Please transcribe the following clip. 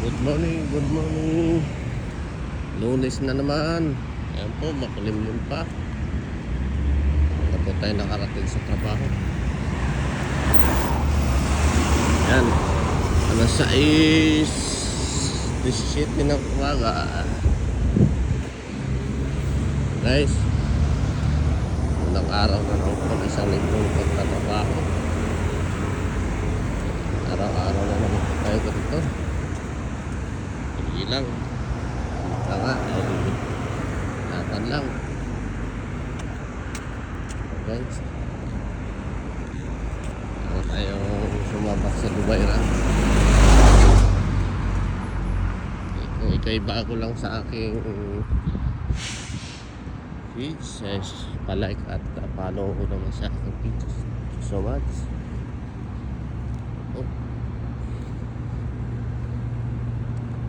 Good morning, good morning. Lunes na naman. Ayan po, makulimlim pa. Wala po tayo nakarating sa trabaho. Ayan. Alas 6:17 ng umaga. Guys, unang araw na lang po ng isang linggong pagtatrabaho. Araw-araw na naman po tayo ganito. Hindi lang. Tanga, laban lang. Guys, ako tayong sumabak sa Lubayra. Kung ikaw'y bago lang sa aking page, palike at follow ko naman sa aking page. Thank you so much.